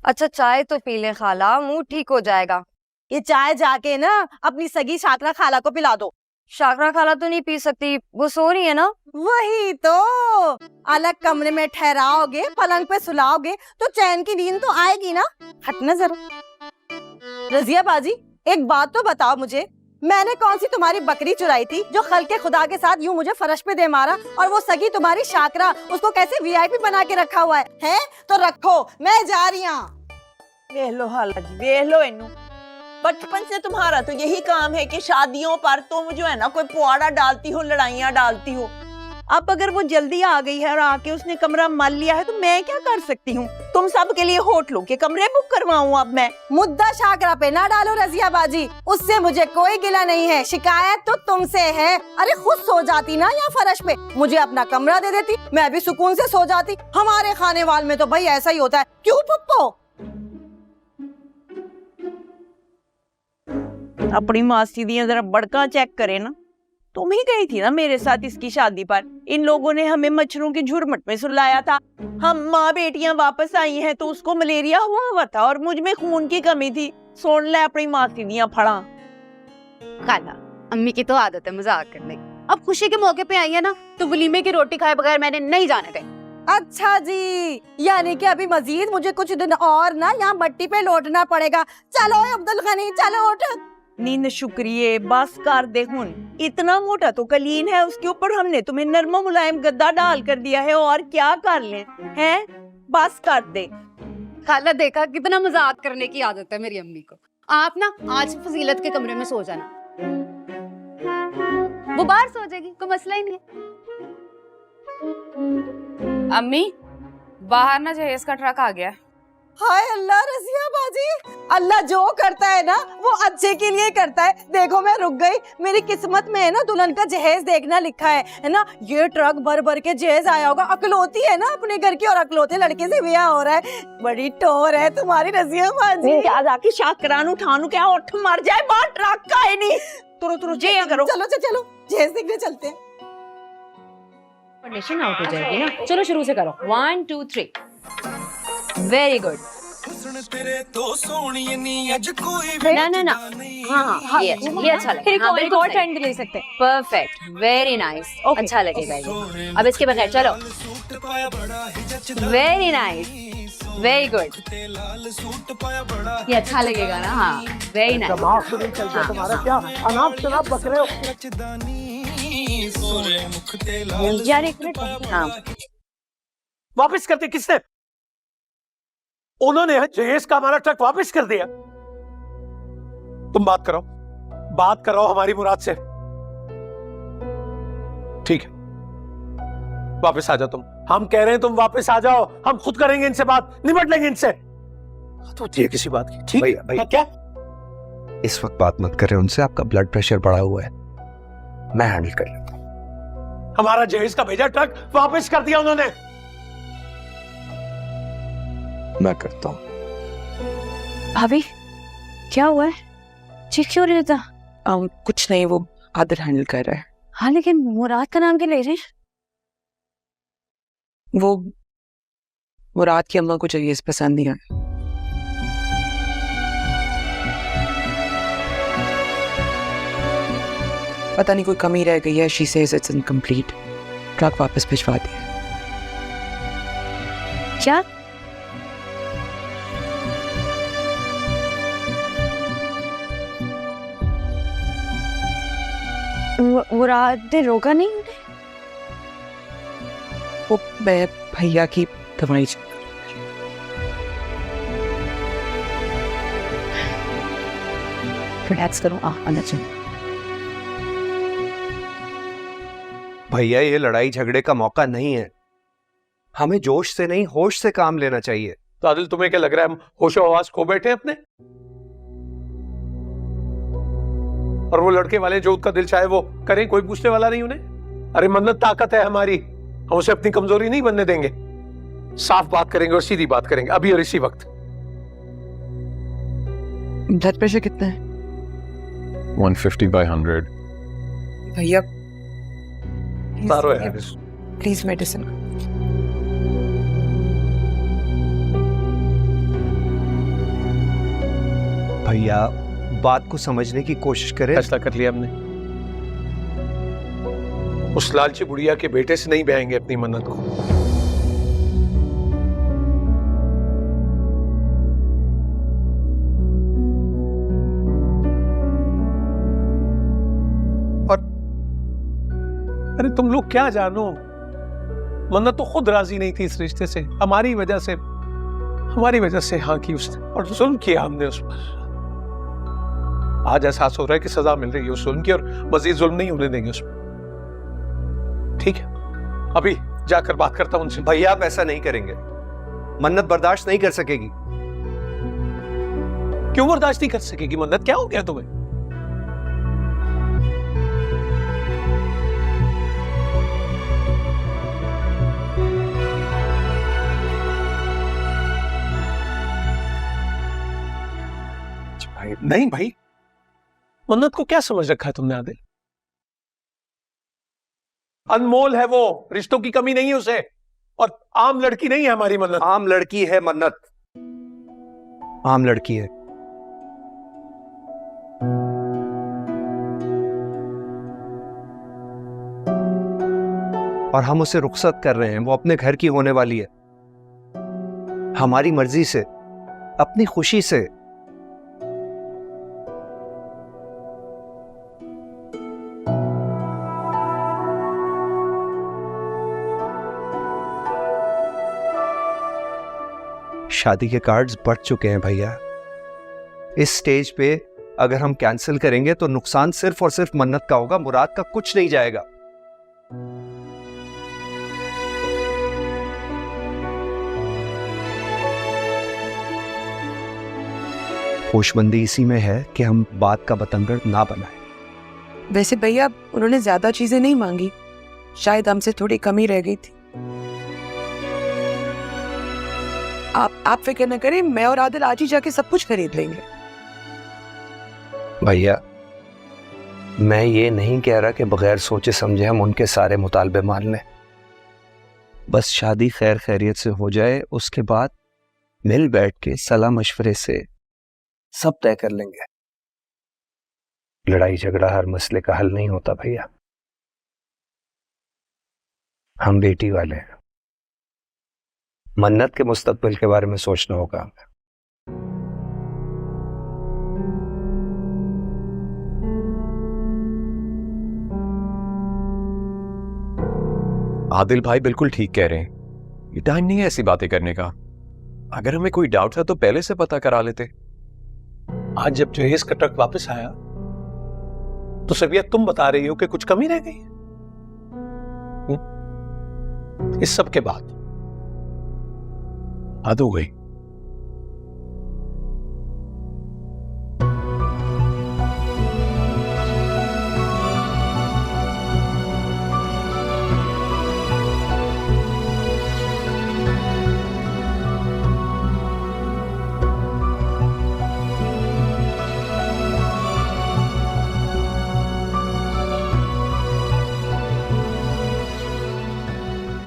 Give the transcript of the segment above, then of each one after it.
अच्छा चाय तो पी ले खाला, मुंह ठीक हो जाएगा। ये चाय जाके ना अपनी सगी शाकरा खाला को पिला दो। शाकरा खाला तो नहीं पी सकती, वो सो रही है ना। वही तो, अलग कमरे में ठहराओगे, पलंग पे सुलाओगे तो चैन की नींद तो आएगी ना। हटना जरा। रजिया बाजी, एक बात तो बताओ मुझे, मैंने कौन सी तुम्हारी बकरी चुराई थी जो खल्के खुदा के साथ यूं मुझे फर्श पे दे मारा, और वो सगी तुम्हारी शाकरा उसको कैसे वीआईपी बना के रखा हुआ है? तो रखो, मैं जा रही हूँ। देख लो हाला जी, देख लो इन्नू, बचपन से तुम्हारा तो यही काम है कि शादियों पर तुम जो है ना कोई पुआड़ा डालती हो, लड़ाइयाँ डालती हो। अब अगर वो जल्दी आ गई है और आके उसने कमरा मल लिया है तो मैं क्या कर सकती हूँ? तुम सब के लिए होटलों के कमरे बुक करवाऊँ अब मैं? मुद्दा शाकरा पे ना डालो रजिया बाजी, उससे मुझे कोई गिला नहीं है, शिकायत तो तुमसे है। अरे खुद सो जाती ना यहाँ फर्श पे, मुझे अपना कमरा दे देती, मैं भी सुकून से सो जाती। हमारे खाने वाल में तो भाई ऐसा ही होता है, क्यों पप्पो? अपनी मासी दी जरा बड़का चेक करे ना। तुम ही गई थी ना मेरे साथ इसकी शादी पर, इन लोगों ने हमें मच्छरों के झुरमुट में सुलाया था। हम माँ बेटियां वापस आई हैं तो उसको मलेरिया हुआ था और मुझ में खून की कमी थी। सुन ले अपनी मासी दियां फड़ा। खाला, अम्मी की तो आदत है मजाक करने। अब खुशी के मौके पे आई है ना, तो वलीमे की रोटी खाए बगैर मैंने नहीं जाने कहीं। अच्छा जी, यानी कि अभी मजीद मुझे कुछ दिन और ना यहाँ मट्टी पे लौटना पड़ेगा। चलो अब्दुल गनी, चलो उठ। नींद शुक्रिये, बस कर दे हुन। इतना मोटा तो कलीन है, उसके ऊपर हमने तुम्हें नरमा मुलायम गद्दा डाल कर दिया है, और क्या कर लें हैं? बस कर दे। खाला देखा, कितना मजाक करने की आदत है मेरी अम्मी को। आप ना आज फजीलत के कमरे में सो जाना, वो बाहर सो जाएगी, कोई मसला ही नहीं है। अम्मी बाहर ना जहेज का ट्रक आ गया। हाय अल्लाह रजिया बाजी, अल्लाह जो करता है ना वो अच्छे के लिए करता है। देखो मैं रुक गई, मेरी किस्मत में है ना दुल्हन का जहेज देखना लिखा है ना। ये ट्रक भर भर के जहेज आया होगा, अकलौती है ना अपने घर की और अकलौते लड़के से ब्याह हो रहा है। बड़ी टोर है तुम्हारी रजिया बाजी। क्या जाके शाकरानू ठानू क्या उठ मर जाए, बाहर ट्रक का है नहीं। तुरो तुरो जे करो। चलो चलो जहेज देखने चलते हैं। कंडीशन आउट हो जाएगी ना। चलो शुरू से करो, 1 2 3। Very good. ना हाँ, ये अच्छा लगेगा। हाँ, एक और ट्रेंड ले सकते हैं। परफेक्ट, वेरी नाइस, अच्छा लगेगा ये। अब इसके बगैर चलो। वेरी नाइस, वेरी गुड, ये अच्छा लगेगा ना। हाँ, वेरी नाइस। तुम्हारा क्या अनाप शनाप बक रहे हो? यार एक मिनट। हाँ, वापस करते किसने? उन्होंने जहेज का हमारा ट्रक वापस कर दिया। तुम बात करो हमारी मुराद से। ठीक है, वापस आ जाओ तुम। हम कह रहे हैं तुम वापस आ जाओ, हम खुद करेंगे इनसे बात, निपट लेंगे इनसे। तो ये किसी बात की? ठीक भैया भैया, क्या इस वक्त बात मत करें उनसे, आपका ब्लड प्रेशर बढ़ा हुआ है, मैं हैंडल कर लेता हूं। हमारा जहेज का भेजा ट्रक वापस कर दिया उन्होंने। मैं करता हूं। भाभी क्या हुआ है? चीख क्यों रहे था? कुछ नहीं, वो आदर हैंडल कर रहा है। हाँ लेकिन मुराद का नाम क्यों ले रहे हैं? वो मुराद की अम्मा को जहेज पसंद नहीं आया। पता नहीं कोई कमी रह गई है। She says it's incomplete. Truck वापस भिजवा दिया। क्या? मुराद ने रोका नहीं उन्हें? वो मैं भैया की दवाई रिलैक्स करो। अंदर चलो। भैया ये लड़ाई झगड़े का मौका नहीं है, हमें जोश से नहीं होश से काम लेना चाहिए। तो आदिल तुम्हें क्या लग रहा है हम होशो हवास खो बैठे अपने? और वो लड़के वाले जो उसका दिल चाहे वो करें, कोई पूछने वाला नहीं उन्हें। अरे मन्नत ताकत है हमारी, हम उसे अपनी कमजोरी नहीं बनने देंगे। साफ बात करेंगे और सीधी बात करेंगे अभी और इसी वक्त। ब्लड प्रेशर कितना है? 150/100। भैया है प्लीज मेडिसिन। भैया बात को समझने की कोशिश करें। फैसला कर लिया हमने, उस लालची बुढ़िया के बेटे से नहीं बयाएंगे अपनी मन्नत को। और अरे तुम लोग क्या जानो, मन्नत तो खुद राजी नहीं थी इस रिश्ते से, हमारी वजह से हाँ की उसने, और जुल्म किया हमने उस पर। आज एहसास हो रहा है कि सजा मिल रही है उस जुल्म की, और मजीद जुल्म नहीं होने देंगे उस पर। ठीक है, अभी जाकर बात करता हूं उनसे। भैया आप ऐसा नहीं करेंगे, मन्नत बर्दाश्त नहीं कर सकेगी। क्यों बर्दाश्त नहीं कर सकेगी मन्नत? क्या हो गया तुम्हें? भाई नहीं भाई, मन्नत को क्या समझ रखा है तुमने आदिल? अनमोल है वो, रिश्तों की कमी नहीं है उसे, और आम लड़की नहीं है हमारी मन्नत। आम लड़की है मन्नत, आम लड़की है। और हम उसे रुखसत कर रहे हैं, वो अपने घर की होने वाली है, हमारी मर्जी से, अपनी खुशी से। शादी के कार्ड्स बढ़ चुके हैं भैया। इस स्टेज पे अगर हम कैंसिल करेंगे तो नुकसान सिर्फ और सिर्फ मन्नत का होगा, मुराद का कुछ नहीं जाएगा। होशमंदी इसी में है कि हम बात का बतंगड़ ना बनाएं। वैसे भैया उन्होंने ज्यादा चीजें नहीं मांगी, शायद हमसे थोड़ी कमी रह गई थी। आप फिक्र न करें, मैं और आदिल आज ही जाके सब कुछ खरीद लेंगे। भैया मैं ये नहीं कह रहा कि बगैर सोचे समझे हम उनके सारे मुतालबे मान लें, बस शादी खैर खैरियत से हो जाए, उसके बाद मिल बैठ के सलाह मशवरे से सब तय कर लेंगे। लड़ाई झगड़ा हर मसले का हल नहीं होता भैया, हम बेटी वाले हैं, मन्नत के मुस्तकबिल के बारे में सोचना होगा हमें। आदिल भाई बिल्कुल ठीक कह रहे हैं, ये टाइम नहीं है ऐसी बातें करने का। अगर हमें कोई डाउट था तो पहले से पता करा लेते। आज जब जहेज का ट्रक वापस आया तो सबिया तुम बता रही हो कि कुछ कमी रह गई। इस सब के बाद हद हो गई।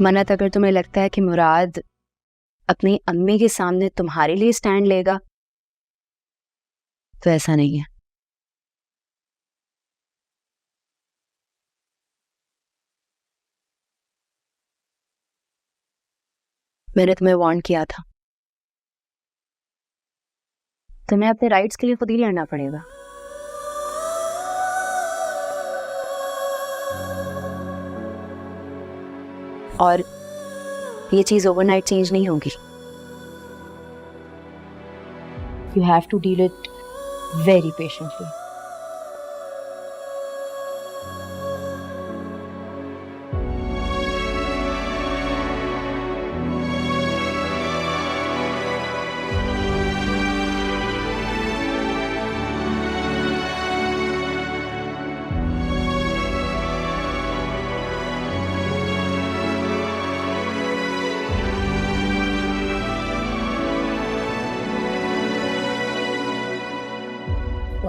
मन्नत, अगर तुम्हें लगता है कि मुराद अपनी अम्मी के सामने तुम्हारे लिए स्टैंड लेगा तो ऐसा नहीं है। मैंने तुम्हें वार्न किया था, तुम्हें अपने राइट्स के लिए खुद ही लड़ना पड़ेगा। और ये चीज ओवरनाइट चेंज नहीं होगी। You have to deal it very patiently.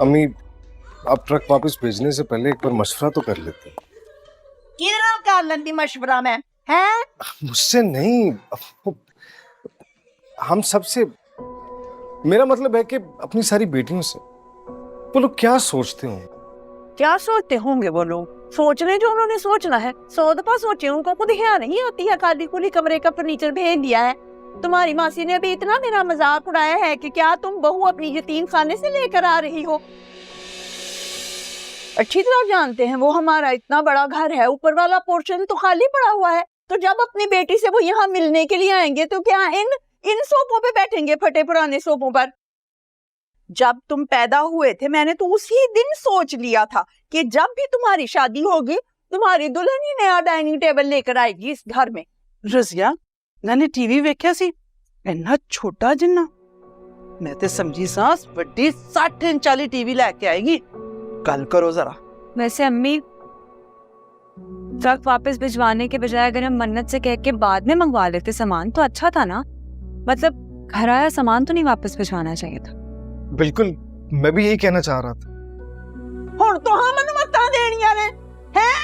अम्मी, आप ट्रक वापस भेजने से पहले एक बार मशवरा तो कर लेते। किधर कर लेंदी मशवरा में हैं? मुझसे नहीं, हम सबसे मेरा मतलब है कि अपनी सारी बेटियों से वो लोग क्या सोचते होंगे। क्या सोचते होंगे वो लोग? सोचने जो उन्होंने सोचना है 100 दफा सोचे, उनको खुद ख्याल नहीं आती है। खाली खुली कमरे का फर्नीचर भेज दिया है। तुम्हारी मासी ने भी इतना मेरा मजाक उड़ाया है कि क्या तुम बहू अपनी यतीम खाने से लेकर आ रही हो। अच्छी तरह जानते हैं वो हमारा इतना बड़ा घर है, ऊपर वाला पोर्शन तो खाली पड़ा हुआ है। तो जब अपनी बेटी से वो यहाँ मिलने के लिए आएंगे तो क्या इन सोफों पे बैठेंगे, फटे पुराने सोफों पर? जब तुम पैदा हुए थे मैंने तो उसी दिन सोच लिया था कि जब भी तुम्हारी शादी होगी तुम्हारी दुल्हन ही नया डाइनिंग टेबल लेकर आएगी इस घर में। रजिया मैंने टीवी वेख्या सी, इन्ना छोटा जिन्ना। मैं ते समझी सास बड़ी 60 इंच वाली टीवी लेके आएगी। गल करो जरा। वैसे अम्मी, ट्रक वापस भिजवाने के बजाय अगर हम मन्नत से कह के बाद में मंगवा लेते सामान तो अच्छा था ना। मतलब घर आया सामान तो नहीं वापस भिजवाना चाहिए था। बिल्कुल, मैं भी यही कहना चाह रहा था। हुण तो हम अनुमतां देनियां ने हैं?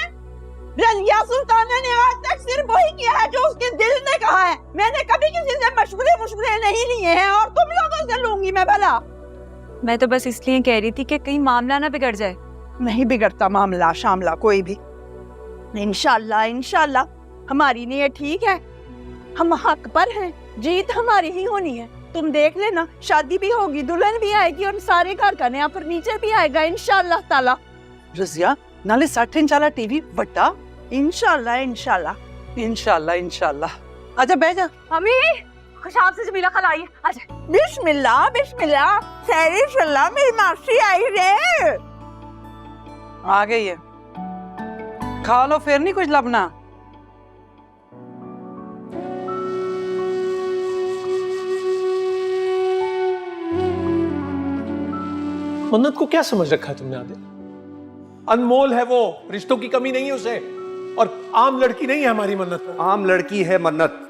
रजिया सुल्ताना ने आज तक सिर्फ वही किया है जो उसके दिल ने कहा है। मैंने कभी किसी से मशवरे नहीं लिए हैं और तुम लोगों से लूंगी मैं भला। मैं तो बस इसलिए कह रही थी कि कहीं मामला ना बिगड़ जाए। नहीं बिगड़ता मामला शामला कोई भी। इंशाल्लाह इंशाल्लाह हमारी नीयत ठीक है, हम हक पर हैं, जीत हमारी ही होनी है। तुम देख लेना, शादी भी होगी, दुल्हन भी आएगी और सारे घर का नया फर्नीचर भी आएगा इंशाल्लाह ताला। रजिया नाले 60 इंच वाला टीवी बड़ा। इंशाल्लाह इंशाल्लाह इंशाल्लाह इंशाल्लाह। आजा बैठ जा। अम्मी खुशाब से जमीला खा आई। आजा। बिस्मिल्लाह बिस्मिल्लाह। खैर सल्ला मेरी मासी आई रे। आ गई है, खा लो फिर नहीं कुछ लबना। मन्नत को क्या समझ रखा है तुमने आदिल? अनमोल है वो, रिश्तों की कमी नहीं है उसे, और आम लड़की नहीं है हमारी मन्नत। आम लड़की है मन्नत।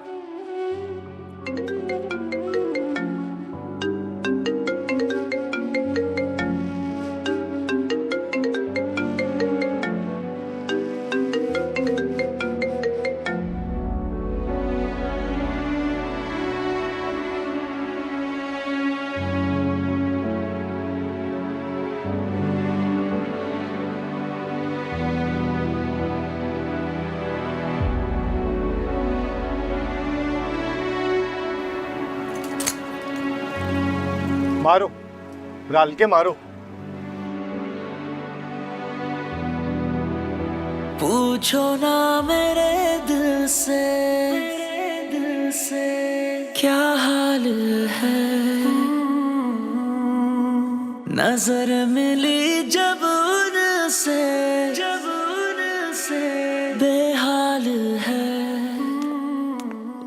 मारो, डाल के मारो। पूछो ना मेरे दिल से क्या हाल है, नजर मिली जब उनसे बेहाल है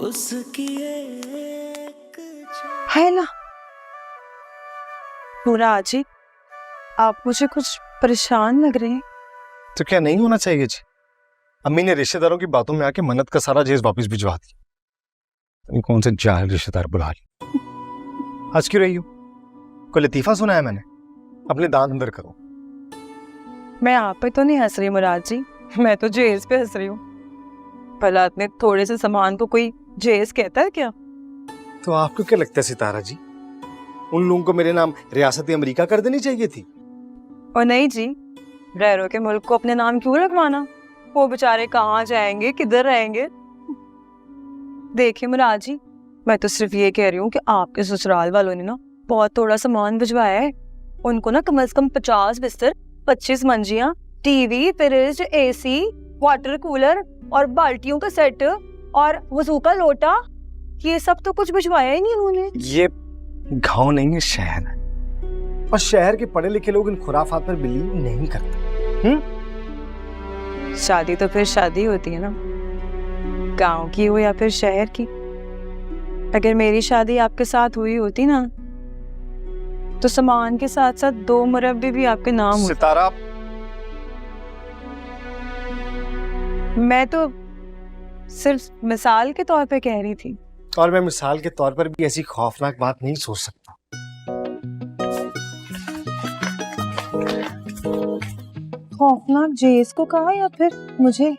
उसकी एक। है ना मुराद जी, आप मुझे कुछ परेशान लग रहे हैं। तो क्या नहीं होना चाहिए जी? अम्मी ने रिश्तेदारों की बातों में आके मन्नत का सारा जहेज वापस भिजवा दिया। कौन से जाहिल रिश्तेदार बुला ली। आज क्यों रही हो? कोई लतीफा सुना है मैंने? अपने दांत अंदर करो। मैं आप पे तो नहीं हंस रही मुराद जी, मैं तो जहेज पे हंस रही हूँ। भला इतने थोड़े से सामान को कोई जहेज कहता है क्या? तो आपको क्या लगता है सितारा जी, उन लोगों को मेरे नाम रियासत अमेरिका कर देनी चाहिए थी? और नहीं जी, गैरों के मुल्क को अपने नाम क्यों रखवाना? वो बेचारे कहाँ जाएंगे, किधर रहेंगे? देखिए मुराद जी, मैं तो सिर्फ ये कह रही हूँ कि आपके ससुराल वालों ने ना बहुत थोड़ा सामान भिजवाया है। उनको ना कम से कम 50 बिस्तर, 25 मंजियाँ, TV, fridge, AC, water cooler और बाल्टियों का सेट और वजू का लोटा, ये सब तो कुछ भिजवाया ही नहीं उन्होंने। ये गांव नहीं है, शहर है, और शहर के पढ़े लिखे लोग इन खुराफात पर बिलीव नहीं करते। शादी तो फिर शादी होती है ना, गांव की हो या फिर शहर की। अगर मेरी शादी आपके साथ हुई होती ना तो सामान के साथ साथ 2 मुरब्बे भी आपके नाम होते। सितारा, मैं तो सिर्फ मिसाल के तौर पे कह रही थी। और मैं मिसाल के तौर पर भी ऐसी खौफनाक बात नहीं सोच सकता। खौफनाक जेस को कहा या फिर मुझे?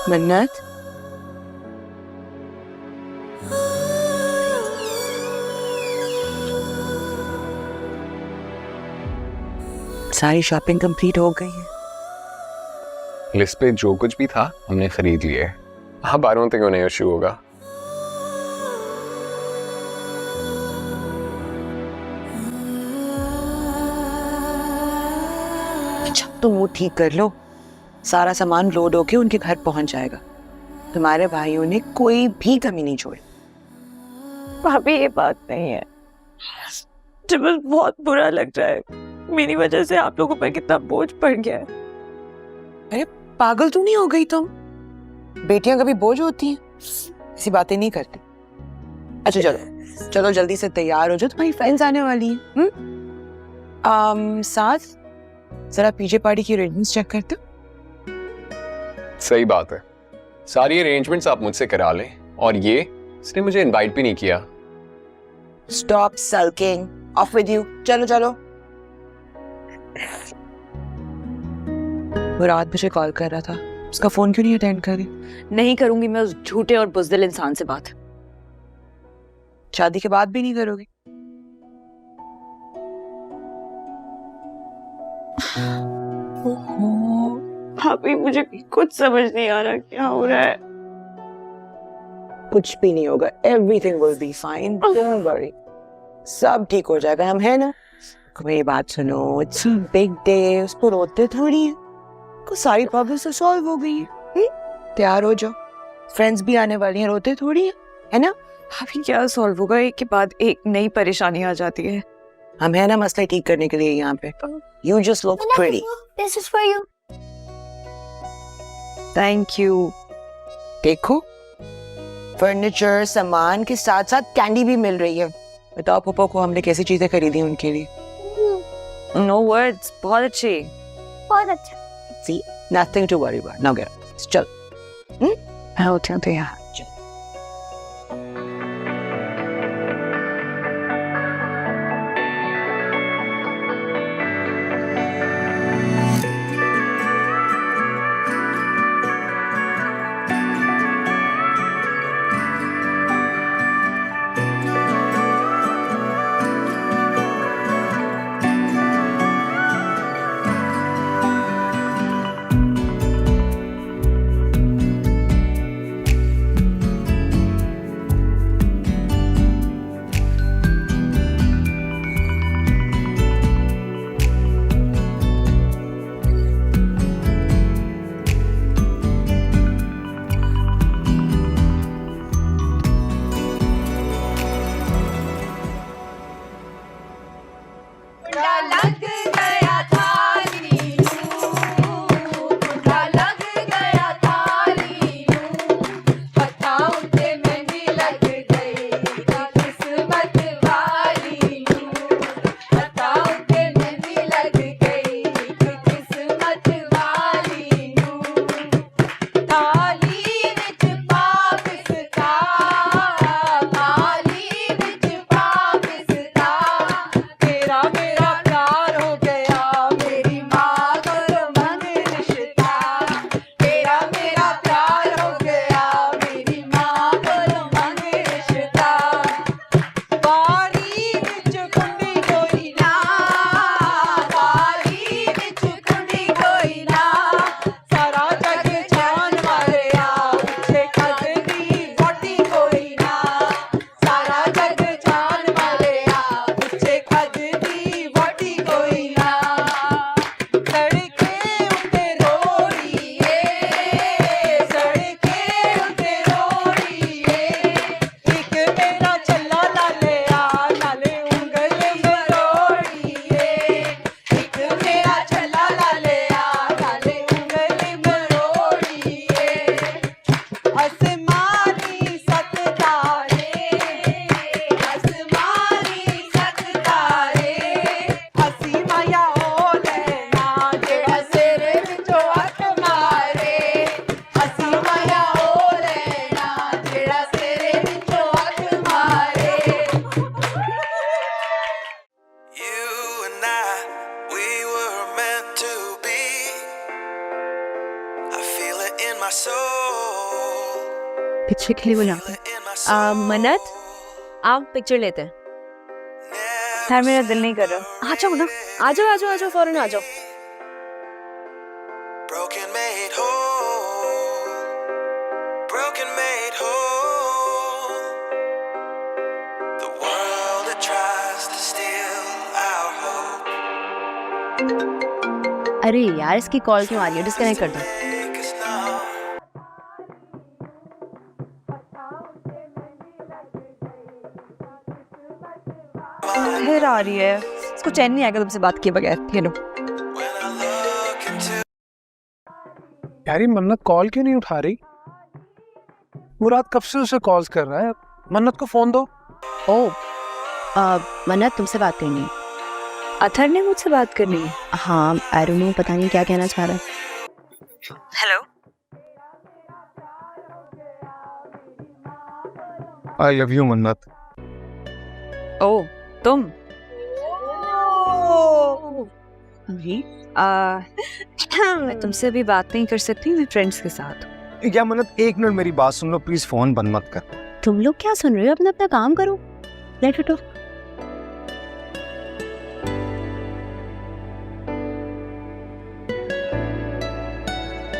मन्नत सारी शॉपिंग कंप्लीट हो गई है। लिस्ट पे जो कुछ भी था हमने खरीद लिया है। अब आई डोंट थिंक उन्हें इशू होगा। अच्छा तुम वो ठीक कर लो, सारा सामान लोड होके उनके घर पहुंच जाएगा। तुम्हारे भाइयों ने कोई भी कमी नहीं छोड़ी। भाभी ये बात नहीं है, मुझे बस बहुत बुरा लग रहा है, मेरी वजह से आप लोगों पर कितना बोझ पड़ गया है। अरे पागल तो नहीं हो गई तुम? बेटियां कभी बोझ होती हैं? ऐसी बातें नहीं करती। अच्छा चलो चलो जल्दी से तैयार हो जाओ, तुम्हारी फ्रेंड्स आने वाली हैं। साथ जरा पीछे पार्टी की अरेंजमेंट्स चेक करते हो। सही बात है, सारी अरेंजमेंट्स आप मुझसे करा लें। और ये इसने मुझे इनवाइट भी नहीं किया। Stop sulking, of with you. चलो चलो। वो रात मुझे कॉल कर रहा था, उसका फोन क्यों नहीं अटेंड कर रही? नहीं करूंगी मैं उस झूठे और बुज़दिल इंसान से बात। शादी के बाद भी नहीं करोगी? भाभी मुझे कुछ समझ नहीं आ रहा क्या हो रहा है। कुछ भी नहीं होगा, everything will be fine, don't worry, सब ठीक हो जाएगा। हम है ना। मेरी बात सुनो, इट्स अ बिग डे, उसको रोते थोड़ी है, को सारी प्रॉब्लम तो सॉल्व हो गई है। तैयार हो जाओ, फ्रेंड्स भी आने वाली हैं, रोते थोड़ी है ना। भाभी क्या सॉल्व होगा, एक के बाद एक नई परेशानी आ जाती है। हम है ना मसले ठीक करने के लिए यहाँ पे। You just look pretty. This is for you. Thank you. देखो फर्नीचर सामान के साथ साथ कैंडी भी मिल रही है। बताओ पापा को हमने कैसी चीजें खरीदी उनके लिए। नो वर्ड्स, बहुत अच्छी। बहुत अच्छा। See, nothing to worry about. Now get up. चल। मैं होती हूँ तो यहाँ। शिकली बनाते मन्नत आप पिक्चर लेते हैं। यार मेरा दिल नहीं कर रहा। आ जाओ ना, आ जाओ आ जाओ आ जाओ, फौरन आ जाओ। अरे यार इसकी कॉल क्यों आ रही है, डिस्कनेक्ट कर दो। फिर आ रही है, इसको चैन नहीं आएगा तुमसे बात किए बगैर। ये लो। यार ये मन्नत कॉल क्यों नहीं उठा रही? मुराद कब से उसे कॉल्स कर रहा है। मन्नत को फोन दो। ओ मन्नत तुमसे बात करनी है। अथर ने मुझसे बात करनी है। हाँ आई डोंट नो, पता नहीं क्या कहना चाह रहा है। हेलो। आई लव यू मन्नत। ओ तुम मैं तुमसे अभी बात नहीं कर सकती, मैं फ्रेंड्स के साथ। क्या मन्नत, एक मिनट मेरी बात सुन लो प्लीज, फोन बंद मत कर। तुम लोग क्या सुन रहे हो, अपना अपना काम करो। Let it of.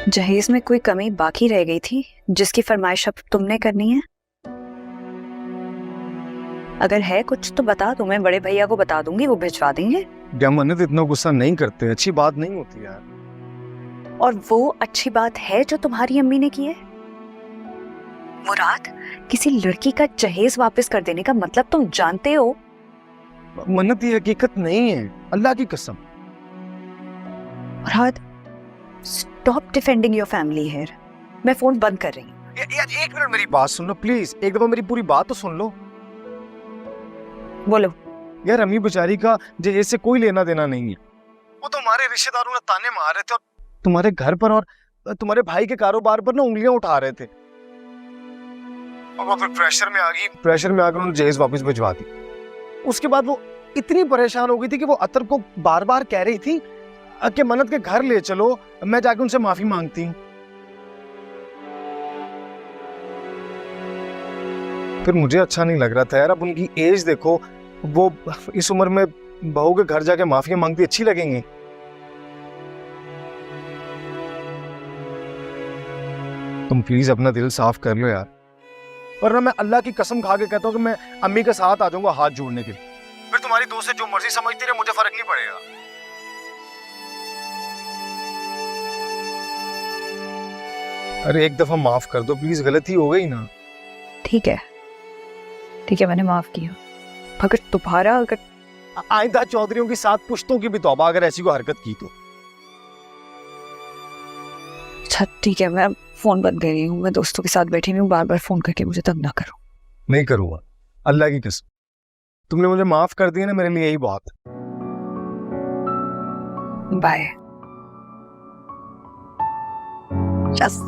जहेज में कोई कमी बाकी रह गई थी जिसकी फरमाइश अब तुमने करनी है? अगर है कुछ तो बता दो, मैं बड़े भैया को बता दूंगी, वो भिजवा देंगे। क्या मन्नत इतना गुस्सा नहीं करते, अच्छी बात नहीं होती यार। और वो अच्छी बात है जो तुम्हारी अम्मी ने की है? मुराद, किसी लड़की का जहेज वापस कर देने का मतलब तुम जानते हो? मन्नत ये हकीकत नहीं है, अल्लाह की कसम। Murad, stop defending your family here. मैं फोन बंद कर रही हूँ। यार एक मिनट मेरी बात सुन लो प्लीज, एक दफा मेरी पूरी बात तो सुन लो। बोलो। यार अम्मी बेचारी का जहेज से कोई लेना देना नहीं है। वो तो हमारे रिश्तेदारों ने ताने मार रहे थे और तुम्हारे घर पर और तुम्हारे भाई के कारोबार पर ना उंगलियां उठा रहे थे। और वो फिर प्रेशर में आ गई, प्रेशर में आकर उन्होंने जहेज वापस भिजवा दी। उसके बाद वो इतनी परेशान हो गई थी कि वो अतर को बार बार कह रही थी कि मन्नत के घर ले चलो, मैं जाके उनसे माफी मांगती हूँ। फिर मुझे अच्छा नहीं लग रहा था यार। अब उनकी एज देखो, वो इस उम्र में बहू के घर जाके माफिया मांगती अच्छी लगेंगी? तुम प्लीज अपना दिल साफ कर लो यार, वरना मैं अल्लाह की कसम खा के कहता हूँ कि मैं अम्मी के साथ आ जाऊंगा हाथ जोड़ने के लिए। फिर तुम्हारी दोस्त जो मर्जी समझती रहे, मुझे फर्क नहीं पड़ेगा। अरे एक दफा माफ कर दो प्लीज, गलती हो गई ना। ठीक है ठीक है, मैंने माफ किया। अगर तुम्हारा आइंदा चौधरियों की 7 पुश्तों की भी तौबा अगर ऐसी कोई हरकत की तो। अच्छा ठीक है, मैं फोन बंद कर रही हूँ। मैं दोस्तों के साथ बैठी हूँ, बार बार फोन करके मुझे तंग ना करो। नहीं करूँगा, अल्लाह की कसम। तुमने मुझे माफ कर दिया ना, मेरे लिए यही बहुत। Bye. Just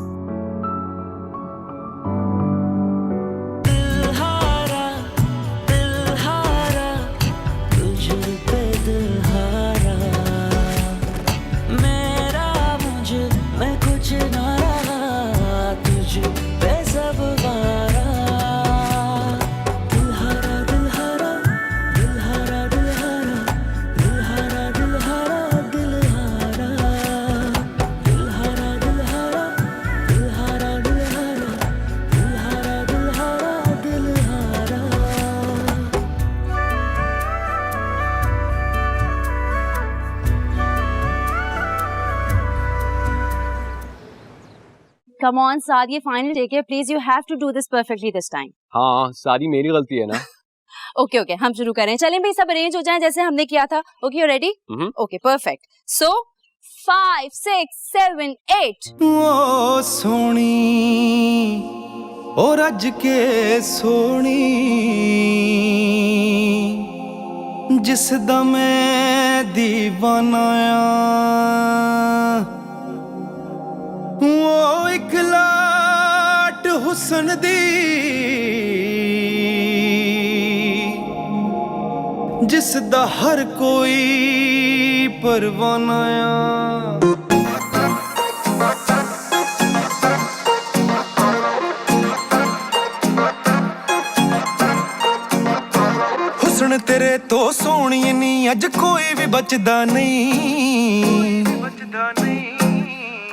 Come on, Saad, ये final take है. Please, you have to do this perfectly this time. हाँ सारी मेरी गलती है ना। Okay, okay, हम शुरू करें. चलें भाई, सब अरेंज हो जाएं जैसे हमने किया था. Okay, you ready? Okay, perfect. So, 5, 6, 7, 8. ओ सोनी, ओ रज के सोनी, जिस दा मैं दीवाना वो एक लाट हुस्न दी, जिस दा हर कोई परवाना ਹੁਸਨ ਤੇਰੇ ਤੋਂ ਸੋਹਣੀ ਨੀ ਅੱਜ ਕੋਈ ਵੀ ਬਚਦਾ ਨਹੀਂ,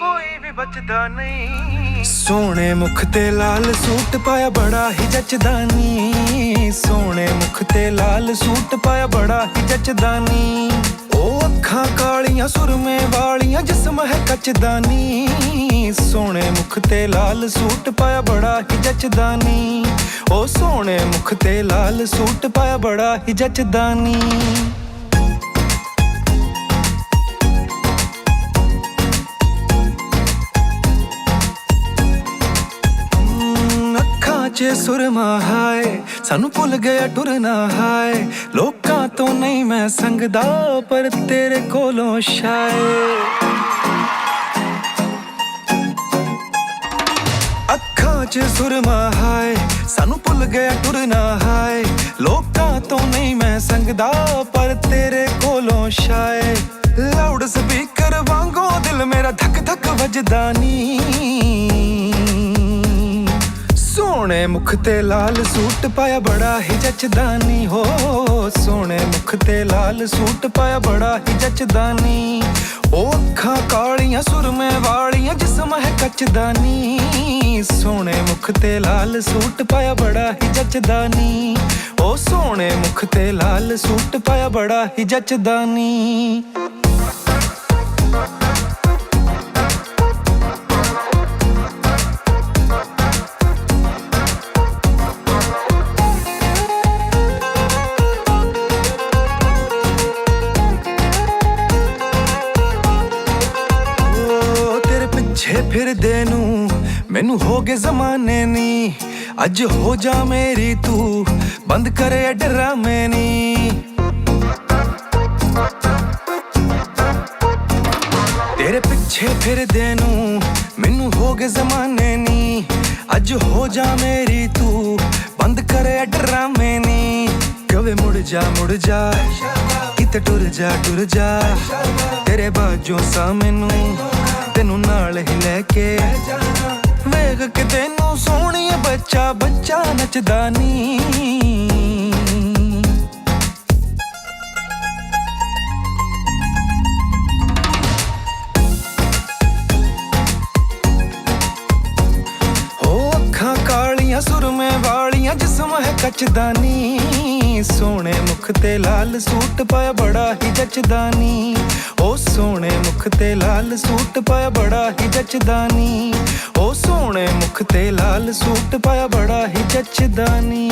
ਕੋਈ ਵੀ ਬਚਦਾ ਨਹੀਂ। ਸੋਹਣੇ ਮੁਖ ਤੇ ਲਾਲ ਸੂਟ ਪਾਇਆ ਬੜਾ ਹੀ ਜੱਚਦਾ ਨੀ, ਸੋਹਣੇ ਮੁਖ ਤੇ ਲਾਲ ਸੂਟ ਪਾਇਆ ਬੜਾ ਹੀ ਜੱਚਦਾ ਨੀ। ਉਹ ਅੱਖਾਂ ਕਾਲੀਆਂ ਸੁਰਮੇ ਵਾਲੀਆਂ ਜਿਸਮ ਹੈ ਕੱਚਦਾ ਨੀ, ਸੋਹਣੇ ਮੁਖ ਤੇ ਲਾਲ ਸੂਟ ਪਾਇਆ ਬੜਾ ਹੀ ਜੱਚਦਾ ਨੀ। ਉਹ ਸੋਹਣੇ ਮੁਖ ਤੇ ਲਾਲ ਸੂਟ ਪਾਇਆ ਬੜਾ ਹੀ ਜੱਚਦਾ ਨੀ। ਅੱਖਾਂ 'ਚ ਸੁਰਮਾ ਹਾਏ ਸਾਨੂੰ ਭੁੱਲ ਗਿਆ ਟੁਰਨਾ ਹਾਏ, ਲੋਕਾਂ ਤੋਂ ਨਹੀਂ ਮੈਂ ਸੰਗਦਾ ਪਰ ਤੇਰੇ ਕੋਲੋਂ ਸ਼ਾਇਦ। ਅੱਖਾਂ 'ਚ ਸੁਰਮਾ ਹਾਏ ਸਾਨੂੰ ਭੁੱਲ ਗਿਆ ਟੁਰਨਾ ਹਾਏ, ਲੋਕਾਂ ਤੋਂ ਨਹੀਂ ਮੈਂ ਸੰਗਦਾ ਪਰ ਤੇਰੇ ਕੋਲੋਂ ਸ਼ਾਇਦ। ਲਾਊਡ ਸਪੀਕਰ ਵਾਂਗੂ ਦਿਲ ਮੇਰਾ ਧੱਕ ਧੱਕ ਵੱਜਦਾ ਨੀ, ਸੋਹਣੇ ਮੁਖ ਤੇ ਲਾਲ ਸੂਟ ਪਾਇਆ ਬੜਾ ਹੀ ਜੱਚਦਾ ਨੀ। ਹੋ ਸੋਹਣੇ ਮੁਖ ਤੇ ਲਾਲ ਸੂਟ ਪਾਇਆ ਬੜਾ ਹੀ ਜੱਚਦਾ ਨੀ। ਉਹ ਅੱਖਾਂ ਕਾਲੀਆਂ ਸੁਰਮੇ ਵਾਲੀਆਂ ਜਿਸਮ ਹੈ ਕੱਚਦਾ ਨੀ, ਸੋਹਣੇ ਮੁਖ ਤੇ ਲਾਲ ਸੂਟ ਪਾਇਆ ਬੜਾ ਹੀ ਜੱਚਦਾ ਨੀ। ਉਹ ਸੋਹਣੇ ਮੁਖ ਤੇ ਲਾਲ ਸੂਟ ਪਾਇਆ ਬੜਾ ਹੀ ਜੱਚਦਾ ਨੀ। ਫਿਰਦੇ ਨੂੰ ਮੈਨੂੰ ਹੋ ਗਏ ਜ਼ਮਾਨੇ ਨੀ, ਅੱਜ ਹੋ ਜਾ ਮੇਰੀ ਤੂੰ ਬੰਦ ਕਰੇ ਡਰਾਮੇ ਨੀ। ਤੇਰੇ ਪਿੱਛੇ ਫਿਰਦੇ ਨੂੰ ਮੈਨੂੰ ਹੋ ਗਏ ਜ਼ਮਾਨੇ ਨੀ, ਅੱਜ ਹੋ ਜਾ ਮੇਰੀ ਤੂੰ ਬੰਦ ਕਰੇ ਡਰਾਮੇ ਨੀ। ਕਵੇ ਮੁੜ ਜਾ ਕਿਤੇ ਟੁਰ ਜਾ ਤੇਰੇ ਬਾਝੋਂ ਸਾ ਮੈਨੂੰ ਤੈਨੂੰ ਨਾਲ ਹੀ ਲੈ ਕੇ ਵੇਖ ਕੇ ਤੈਨੂੰ ਸੋਹਣੀ ਬੱਚਾ ਬੱਚਾ ਨੱਚਦਾ ਨੀ। ਹੋ ਅੱਖਾਂ ਕਾਲੀਆਂ ਸੁਰਮੇ ਵਾਲੀਆਂ ਜਿਸਮ ਹੈ ਕੱਚਦਾ ਨੀ, ਸੋਹਣੇ ਮੁਖ ਤੇ ਲਾਲ ਸੂਟ ਪਾਇਆ ਬੜਾ ਹੀ ਜੱਚਦਾ ਨੀ। ਉਹ ਸੋਹਣੇ ਮੁਖ ਤੇ ਲਾਲ ਸੂਟ ਪਾਇਆ ਬੜਾ ਹੀ ਜੱਚਦਾ ਨੀ। ਉਹ ਸੋਹਣੇ ਮੁਖ ਤੇ ਲਾਲ ਸੂਟ ਪਾਇਆ ਬੜਾ ਹੀ ਜੱਚਦਾ ਨੀ।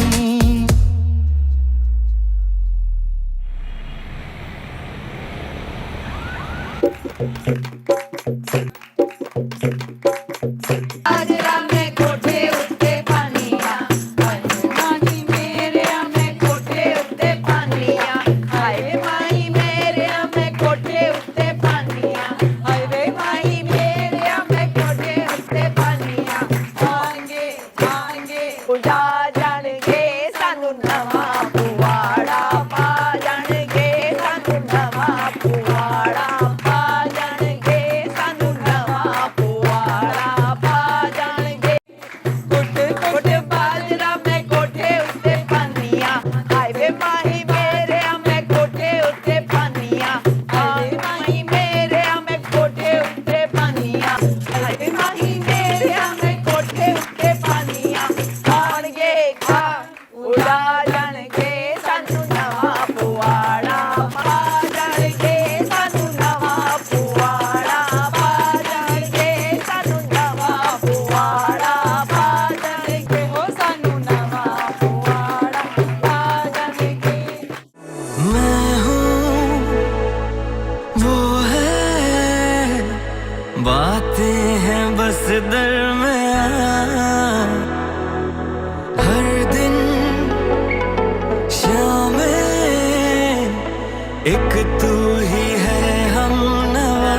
बातें हैं बस दरमियां, हर दिन शाम में एक तू ही है हमनवा,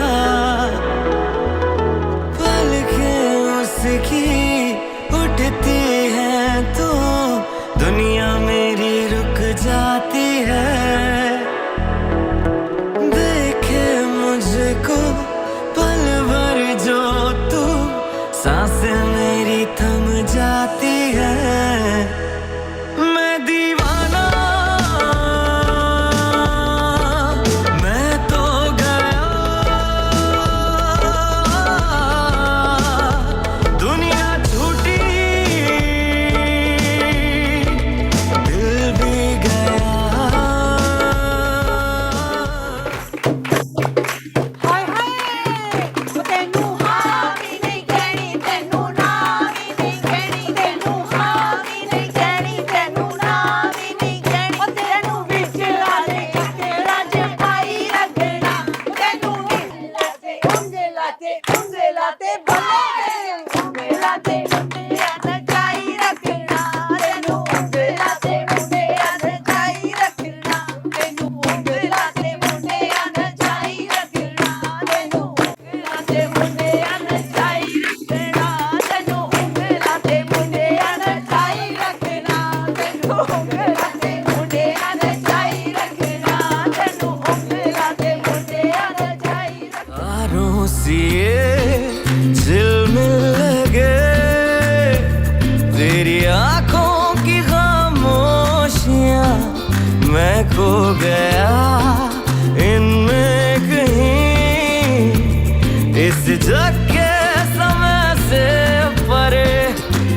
पलकें उसकी उठती हैं तो दुनिया मेरी रुक जाती है। देखे मुझको पल भर जो तू सांसें मेरी थम जाती है। मैं दीवाना मैं खो गया इनमें कहीं, इस जग के समय से परे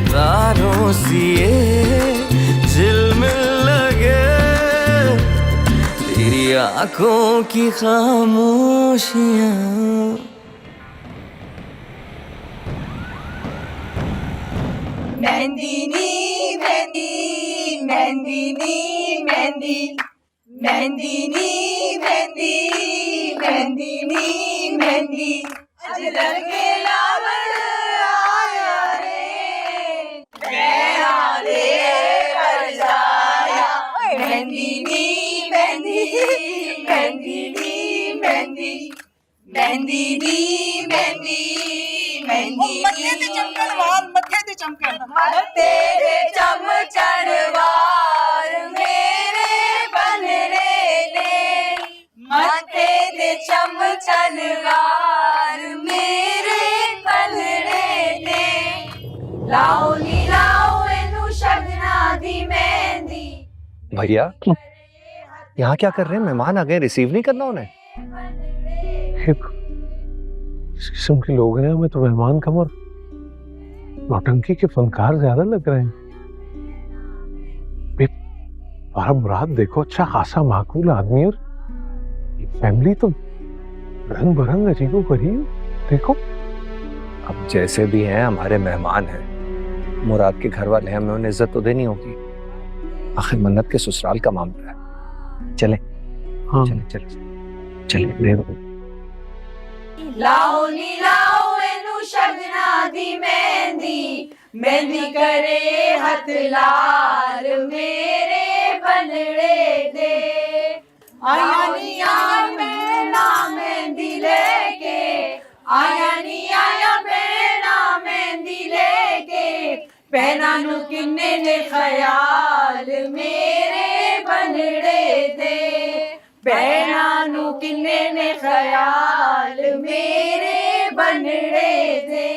तारों सी ये झिलमिल लगे, तेरी आंखों की खामोशियां। मेहंदीनी मेहंदी मेहंदीनी मेहंदी मेहंदीनी मेहंदी मेहंदीनी मेहंदी अजगर के लावण आया रे मैं रे कर जाया। मेहंदीनी मेहंदी मेहंदीनी मेहंदी मेहंदीनी मेहंदी मेहंदी चमकन वाल मथे ते चमचन वाल मेरे बनरे ने, मथे ते चमचन वाल मेरे बनरे ने, लाओ नी लाओ एनू शगना दी मेहंदी। भैया यहाँ क्या कर रहे हैं? मेहमान आ गए, रिसीव नहीं करना उन्हें? इस किस्म के लोग हैं, हमें तो मेहमान कम और नौटंकी के फनकार ज्यादा लग रहे हैं। बारा मुराद देखो, अच्छा खासा माकूल आदमी, और फैमिली तो रंग बरंग अजीबो गरीब। देखो अब जैसे भी हैं हमारे मेहमान हैं, मुराद के घर वाले हैं, हमें उन्हें इज्जत तो देनी होगी, आखिर मन्नत के ससुराल का मामला है। चले हाँ चले चले चले। लाओ नी लाओ एनू शगना दी मेहंदी, मेहंदी करे हथ लाल मेरे बनड़े दे। आया नी आया मैना मेहंदी लेके, आया नी आया मैना मेहंदी लेके, पहना नू किन्ने ने ख्याल मेरे बनड़े दे, पहना नू किन्ने ने ख्याल मेरे बनड़े दे,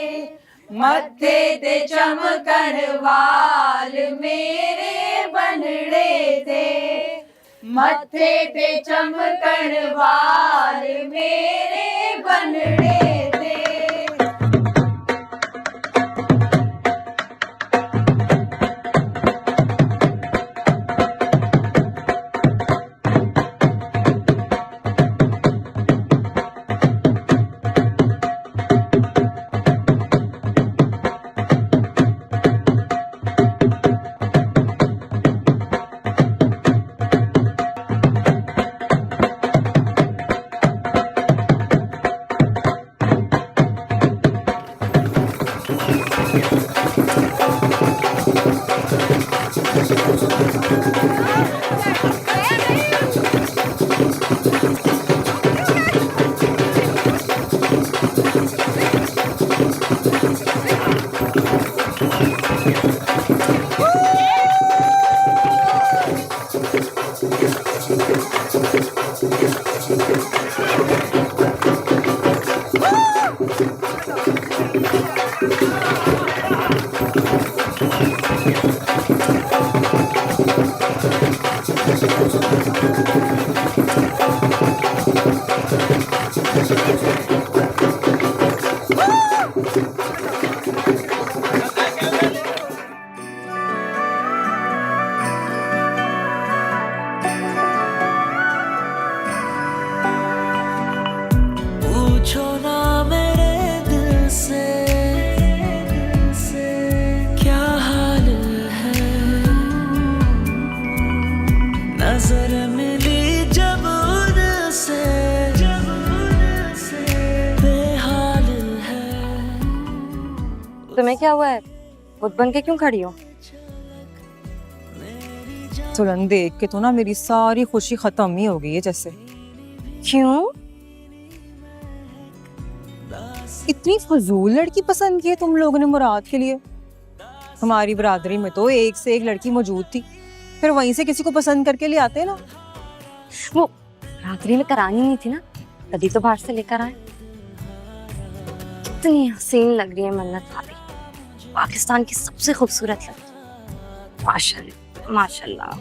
मत्थे ते चमकन वाल मेरे बनड़े दे, मत्थे ते चमकन वाल मेरे बनड़े दे। पूछो ना मेरे दिल से क्या हाल है, नजर मिली जब उनसे बेहाल है। तुम्हें क्या हुआ है? बुत बन के क्यों खड़ी हो? तुरंत देख के तो ना मेरी सारी खुशी खत्म ही हो गई है जैसे। क्यों? इतनी फजूल लड़की पसंद की है तुम लोगों ने मुराद के लिए। हमारी बरादरी में तो एक से एक लड़की मौजूद थी, फिर वहीं से किसी को पसंद करके ले आते ना। वो रात्रि में करानी नहीं थी ना, तभी तो बाहर से लेकर आए। कितनी हसीन लग रही है मन्नत भाभी, पाकिस्तान की सबसे खूबसूरत लड़की। माशाल्लाह माशाल्लाह।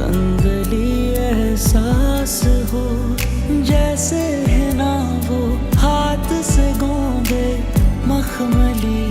संदली एहसास हो जैसे है ना वो हाथ से गोंदे मखमली